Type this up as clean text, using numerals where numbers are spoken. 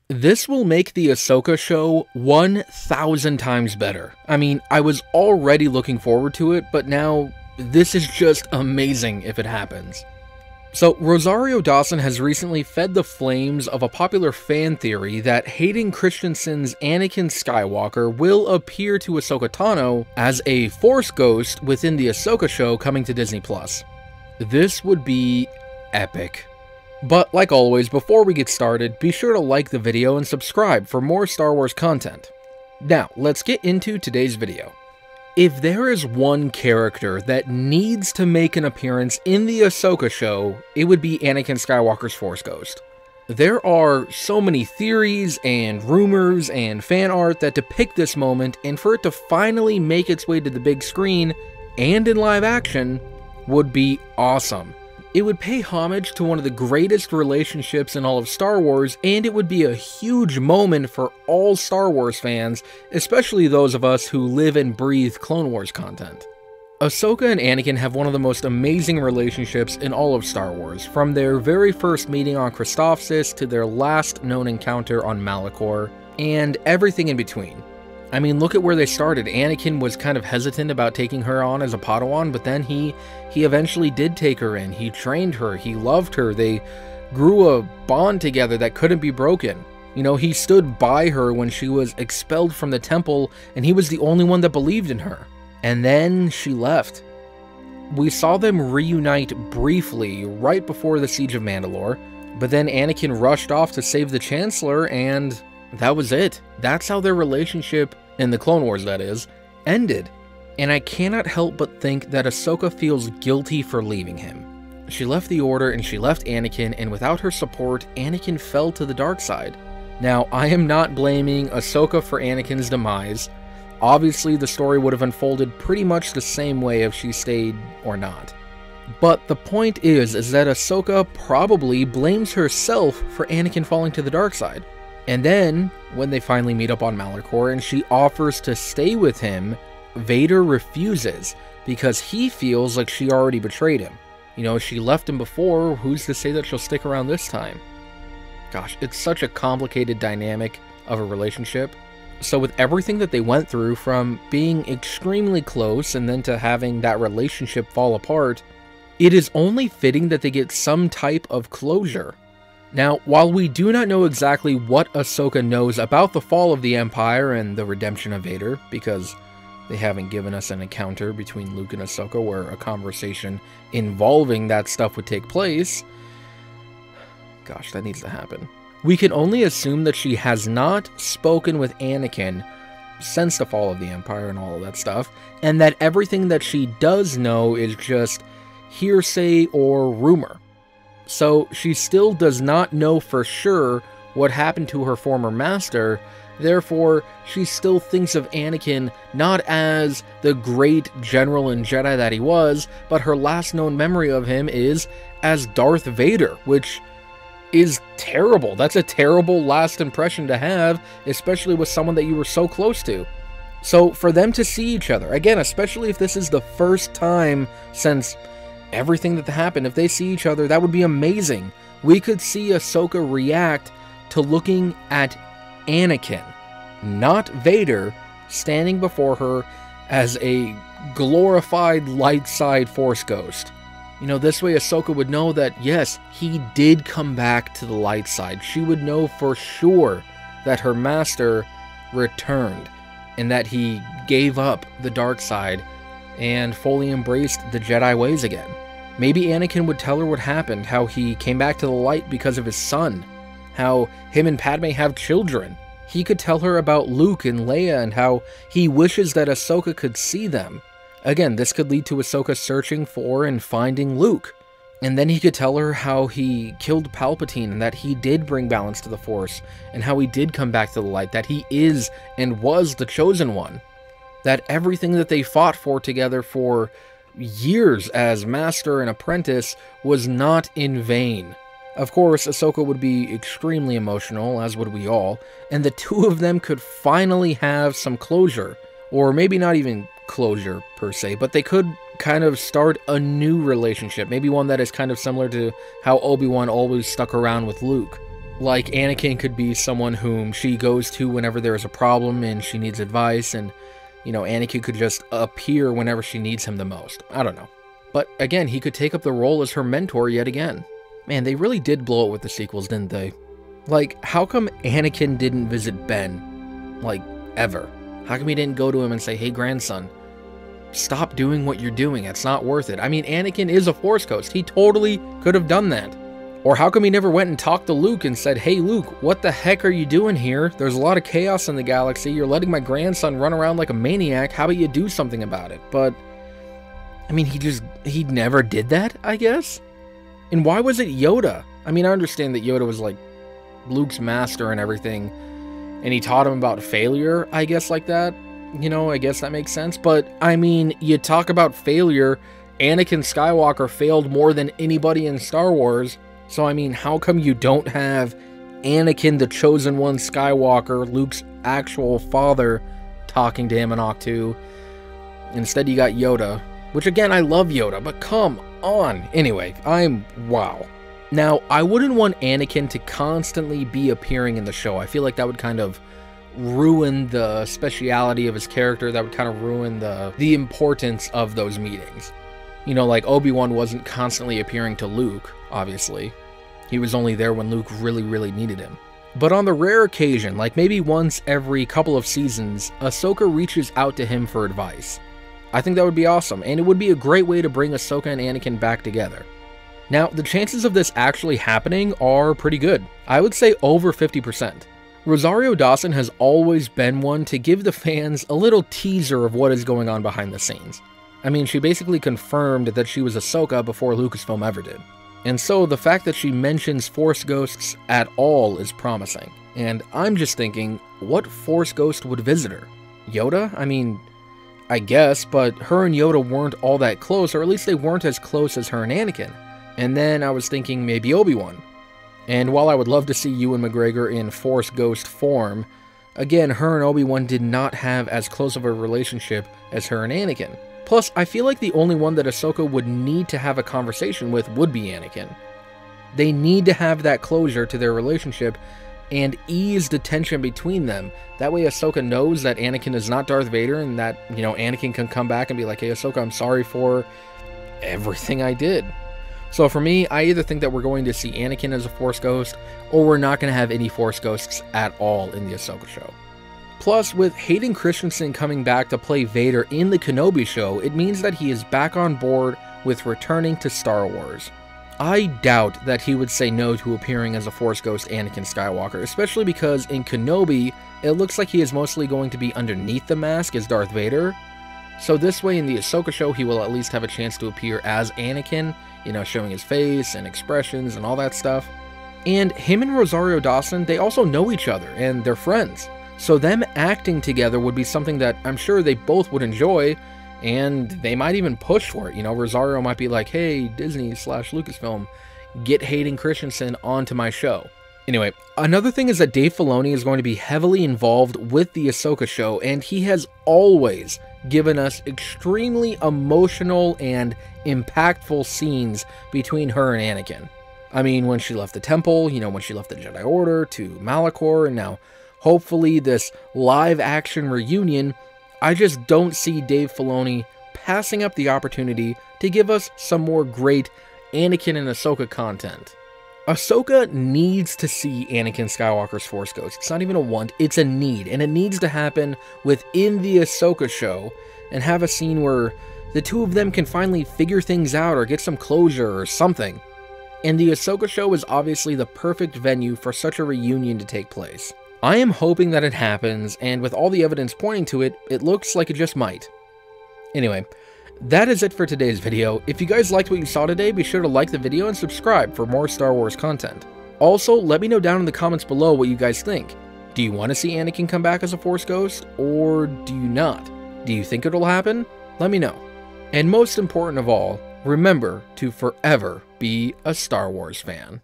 This will make the Ahsoka show 1,000 times better. I mean, I was already looking forward to it, but now this is just amazing if it happens. So, Rosario Dawson has recently fed the flames of a popular fan theory that Hayden Christensen's Anakin Skywalker will appear to Ahsoka Tano as a Force ghost within the Ahsoka show coming to Disney+. This would be epic. But like always, before we get started, be sure to like the video and subscribe for more Star Wars content. Now, let's get into today's video. If there is one character that needs to make an appearance in the Ahsoka show, it would be Anakin Skywalker's Force Ghost. There are so many theories and rumors and fan art that depict this moment, and for it to finally make its way to the big screen and in live action would be awesome. It would pay homage to one of the greatest relationships in all of Star Wars, and it would be a huge moment for all Star Wars fans, especially those of us who live and breathe Clone Wars content. Ahsoka and Anakin have one of the most amazing relationships in all of Star Wars, from their very first meeting on Christophsis to their last known encounter on Malachor, and everything in between. I mean, look at where they started. Anakin was kind of hesitant about taking her on as a Padawan, but then he eventually did take her in. He trained her, he loved her, they grew a bond together that couldn't be broken. You know, he stood by her when she was expelled from the temple, and he was the only one that believed in her. And then she left. We saw them reunite briefly right before the Siege of Mandalore, but then Anakin rushed off to save the Chancellor, and that was it. That's how their relationship, in the Clone Wars that is, ended. And I cannot help but think that Ahsoka feels guilty for leaving him. She left the Order and she left Anakin, and without her support, Anakin fell to the dark side. Now, I am not blaming Ahsoka for Anakin's demise. Obviously, the story would have unfolded pretty much the same way if she stayed or not. But the point is that Ahsoka probably blames herself for Anakin falling to the dark side. And then, when they finally meet up on Malachor and she offers to stay with him, Vader refuses because he feels like she already betrayed him. You know, she left him before, who's to say that she'll stick around this time? Gosh, it's such a complicated dynamic of a relationship. So with everything that they went through, from being extremely close and then to having that relationship fall apart, it is only fitting that they get some type of closure. Now, while we do not know exactly what Ahsoka knows about the fall of the Empire and the redemption of Vader, because they haven't given us an encounter between Luke and Ahsoka where a conversation involving that stuff would take place, gosh, that needs to happen. We can only assume that she has not spoken with Anakin since the fall of the Empire and all of that stuff, and that everything that she does know is just hearsay or rumor. So she still does not know for sure what happened to her former master, therefore she still thinks of Anakin not as the great general and Jedi that he was, but her last known memory of him is as Darth Vader, which is terrible. That's a terrible last impression to have, especially with someone that you were so close to. So for them to see each other, again, especially if this is the first time since everything that happened, if they see each other, that would be amazing. We could see Ahsoka react to looking at Anakin, not Vader, standing before her as a glorified light side Force ghost. You know, this way Ahsoka would know that, yes, he did come back to the light side. She would know for sure that her master returned, and that he gave up the dark side and fully embraced the Jedi ways again. Maybe Anakin would tell her what happened, how he came back to the light because of his son, how him and Padme have children. He could tell her about Luke and Leia and how he wishes that Ahsoka could see them. Again, this could lead to Ahsoka searching for and finding Luke. And then he could tell her how he killed Palpatine and that he did bring balance to the Force, and how he did come back to the light, that he is and was the Chosen One. That everything that they fought for together for years as master and apprentice was not in vain. Of course, Ahsoka would be extremely emotional, as would we all, and the two of them could finally have some closure. Or maybe not even closure, per se, but they could kind of start a new relationship. Maybe one that is kind of similar to how Obi-Wan always stuck around with Luke. Like, Anakin could be someone whom she goes to whenever there's a problem and she needs advice, and, you know, Anakin could just appear whenever she needs him the most. I don't know. But again, he could take up the role as her mentor yet again. Man, they really did blow it with the sequels, didn't they? Like, how come Anakin didn't visit Ben? Like, ever? How come he didn't go to him and say, hey, grandson, stop doing what you're doing, it's not worth it? I mean, Anakin is a Force ghost. He totally could have done that. Or how come he never went and talked to Luke and said, hey, Luke, what the heck are you doing here? There's a lot of chaos in the galaxy. You're letting my grandson run around like a maniac. How about you do something about it? But, I mean, he never did that, I guess? And why was it Yoda? I mean, I understand that Yoda was, like, Luke's master and everything, and he taught him about failure, I guess, like that. You know, I guess that makes sense. But, I mean, you talk about failure, Anakin Skywalker failed more than anybody in Star Wars. So, I mean, how come you don't have Anakin, the Chosen One Skywalker, Luke's actual father, talking to him in Octu? Instead, you got Yoda, which, again, I love Yoda, but come on. Anyway, wow. Now, I wouldn't want Anakin to constantly be appearing in the show. I feel like that would kind of ruin the speciality of his character. That would kind of ruin the importance of those meetings. You know, like Obi-Wan wasn't constantly appearing to Luke, obviously. He was only there when Luke really, really needed him. But on the rare occasion, like maybe once every couple of seasons, Ahsoka reaches out to him for advice. I think that would be awesome, and it would be a great way to bring Ahsoka and Anakin back together. Now, the chances of this actually happening are pretty good. I would say over 50%. Rosario Dawson has always been one to give the fans a little teaser of what is going on behind the scenes. I mean, she basically confirmed that she was Ahsoka before Lucasfilm ever did. And so the fact that she mentions Force ghosts at all is promising. And I'm just thinking, what Force ghost would visit her? Yoda? I mean, I guess, but her and Yoda weren't all that close, or at least they weren't as close as her and Anakin. And then I was thinking maybe Obi-Wan. And while I would love to see Ewan McGregor in Force ghost form, again, her and Obi-Wan did not have as close of a relationship as her and Anakin. Plus, I feel like the only one that Ahsoka would need to have a conversation with would be Anakin. They need to have that closure to their relationship and ease the tension between them. That way Ahsoka knows that Anakin is not Darth Vader, and that, you know, Anakin can come back and be like, hey Ahsoka, I'm sorry for everything I did. So for me, I either think that we're going to see Anakin as a Force ghost, or we're not going to have any Force ghosts at all in the Ahsoka show. Plus, with Hayden Christensen coming back to play Vader in the Kenobi show, it means that he is back on board with returning to Star Wars. I doubt that he would say no to appearing as a Force ghost Anakin Skywalker, especially because in Kenobi, it looks like he is mostly going to be underneath the mask as Darth Vader. So this way in the Ahsoka show, he will at least have a chance to appear as Anakin, you know, showing his face and expressions and all that stuff. And him and Rosario Dawson, they also know each other, and they're friends. So them acting together would be something that I'm sure they both would enjoy, and they might even push for it. You know, Rosario might be like, hey, Disney/Lucasfilm, get Hayden Christensen onto my show. Anyway, another thing is that Dave Filoni is going to be heavily involved with the Ahsoka show, and he has always given us extremely emotional and impactful scenes between her and Anakin. I mean, when she left the temple, you know, when she left the Jedi Order to Malachor, and now hopefully this live-action reunion, I just don't see Dave Filoni passing up the opportunity to give us some more great Anakin and Ahsoka content. Ahsoka needs to see Anakin Skywalker's Force Ghost. It's not even a want, it's a need, and it needs to happen within the Ahsoka show and have a scene where the two of them can finally figure things out or get some closure or something. And the Ahsoka show is obviously the perfect venue for such a reunion to take place. I am hoping that it happens, and with all the evidence pointing to it, it looks like it just might. Anyway, that is it for today's video. If you guys liked what you saw today, be sure to like the video and subscribe for more Star Wars content. Also, let me know down in the comments below what you guys think. Do you want to see Anakin come back as a Force Ghost, or do you not? Do you think it'll happen? Let me know. And most important of all, remember to forever be a Star Wars fan.